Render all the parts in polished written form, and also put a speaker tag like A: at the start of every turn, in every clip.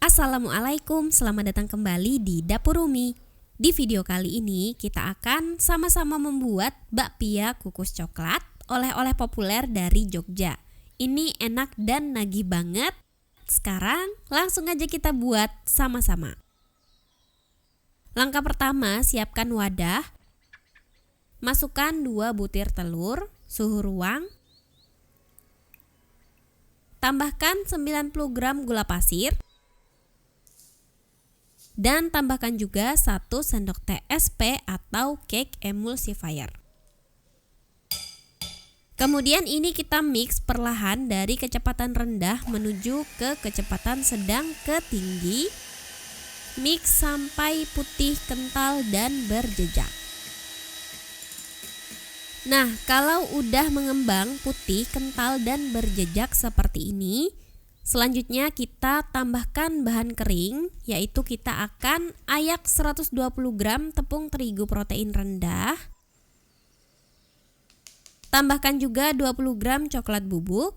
A: Assalamualaikum, selamat datang kembali di Dapur Umi. Di video kali ini kita akan sama-sama membuat bakpia kukus coklat, oleh-oleh populer dari Jogja. Ini enak dan nagih banget. Sekarang langsung aja kita buat sama-sama. Langkah pertama, siapkan wadah. Masukkan 2 butir telur, suhu ruang. Tambahkan 90 gram gula pasir. Dan tambahkan juga 1 sendok teh SP atau cake emulsifier. Kemudian ini kita mix perlahan dari kecepatan rendah menuju ke kecepatan sedang ke tinggi. Mix sampai putih, kental, dan berjejak. Nah, kalau udah mengembang putih, kental, dan berjejak seperti ini, selanjutnya kita tambahkan bahan kering, yaitu kita akan ayak 120 gram tepung terigu protein rendah. Tambahkan juga 20 gram coklat bubuk.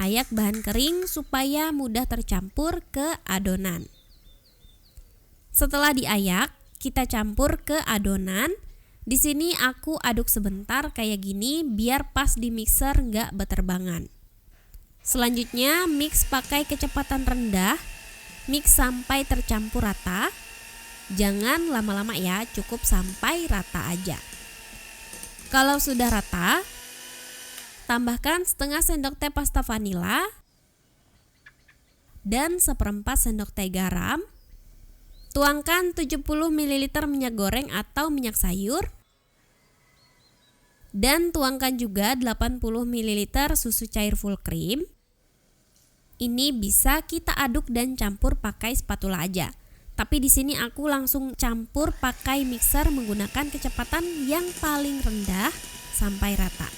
A: Ayak bahan kering supaya mudah tercampur ke adonan. Setelah diayak, kita campur ke adonan. Di sini aku aduk sebentar kayak gini biar pas di mixer nggak beterbangan. Selanjutnya mix pakai kecepatan rendah, mix sampai tercampur rata. Jangan lama-lama ya, cukup sampai rata aja. Kalau sudah rata, tambahkan setengah sendok teh pasta vanila dan 1/4 sendok teh garam. Tuangkan 70 ml minyak goreng atau minyak sayur. Dan tuangkan juga 80 ml susu cair full cream. Ini bisa kita aduk dan campur pakai spatula aja. Tapi di sini aku langsung campur pakai mixer menggunakan kecepatan yang paling rendah sampai rata.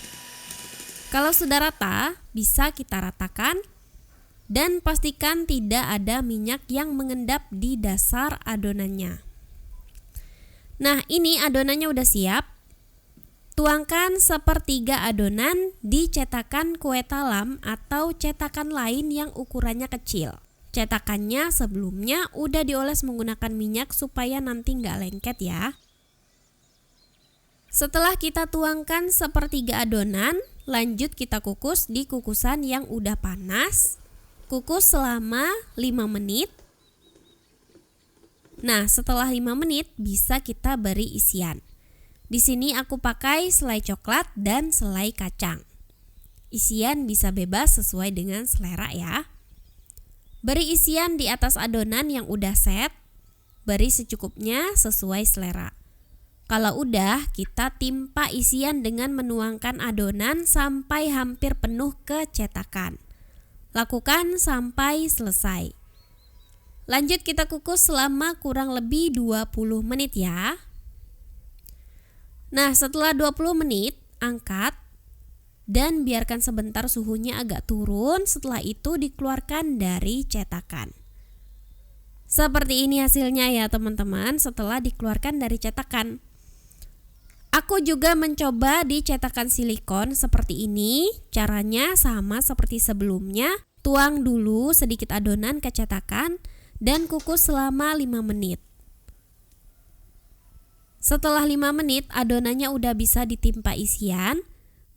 A: Kalau sudah rata, bisa kita ratakan dan pastikan tidak ada minyak yang mengendap di dasar adonannya. Nah, ini adonannya udah siap. Tuangkan 1/3 adonan di cetakan kue talam atau cetakan lain yang ukurannya kecil. Cetakannya sebelumnya udah dioles menggunakan minyak supaya nanti nggak lengket ya. Setelah kita tuangkan 1/3 adonan, lanjut kita kukus di kukusan yang udah panas. Kukus selama 5 menit. Nah, setelah 5 menit bisa kita beri isian. Di sini aku pakai selai coklat dan selai kacang. Isian bisa bebas sesuai dengan selera ya. Beri isian di atas adonan yang udah set. Beri secukupnya sesuai selera. Kalau udah, kita timpa isian dengan menuangkan adonan sampai hampir penuh ke cetakan. Lakukan sampai selesai. Lanjut kita kukus selama kurang lebih 20 menit ya. Nah, setelah 20 menit, angkat dan biarkan sebentar suhunya agak turun. Setelah itu dikeluarkan dari cetakan. Seperti ini hasilnya ya teman-teman setelah dikeluarkan dari cetakan. Aku juga mencoba di cetakan silikon seperti ini. Caranya sama seperti sebelumnya. Tuang dulu sedikit adonan ke cetakan dan kukus selama 5 menit. Setelah 5 menit adonannya udah bisa ditimpa isian,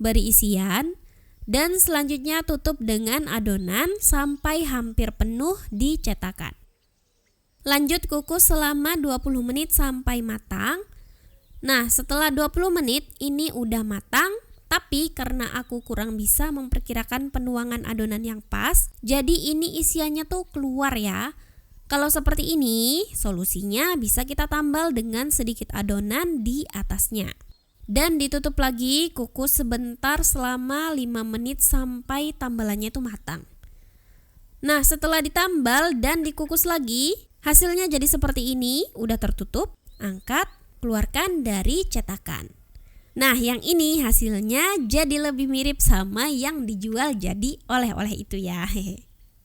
A: beri isian, dan selanjutnya tutup dengan adonan sampai hampir penuh di cetakan. Lanjut kukus selama 20 menit sampai matang. Nah, setelah 20 menit ini udah matang, tapi karena aku kurang bisa memperkirakan penuangan adonan yang pas, jadi ini isiannya tuh keluar ya. Kalau seperti ini, solusinya bisa kita tambal dengan sedikit adonan di atasnya. Dan ditutup lagi, kukus sebentar selama 5 menit sampai tambalannya itu matang. Nah, setelah ditambal dan dikukus lagi, hasilnya jadi seperti ini, udah tertutup. Angkat, keluarkan dari cetakan. Nah, yang ini hasilnya jadi lebih mirip sama yang dijual jadi oleh-oleh itu ya.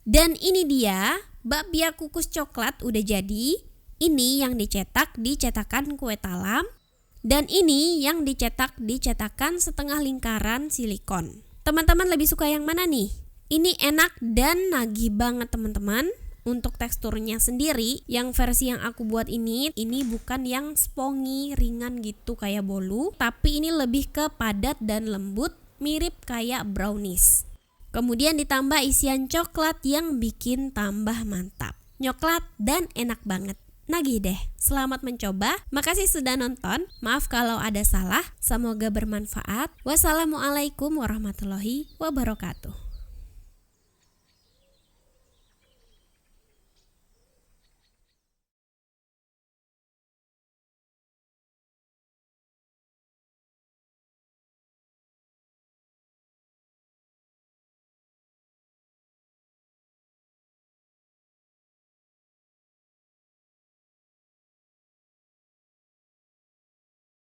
A: Dan ini dia bakpia kukus coklat udah jadi. Ini yang dicetak di cetakan kue talam. Dan ini yang dicetak di cetakan setengah lingkaran silikon. Teman-teman lebih suka yang mana nih? Ini enak dan nagih banget teman-teman. Untuk teksturnya sendiri, yang versi yang aku buat ini bukan yang spongy, ringan gitu kayak bolu, tapi ini lebih ke padat dan lembut, mirip kayak brownies. Kemudian ditambah isian coklat yang bikin tambah mantap. Nyoklat dan enak banget. Nagih deh. Selamat mencoba. Makasih sudah nonton. Maaf kalau ada salah. Semoga bermanfaat. Wassalamualaikum warahmatullahi wabarakatuh.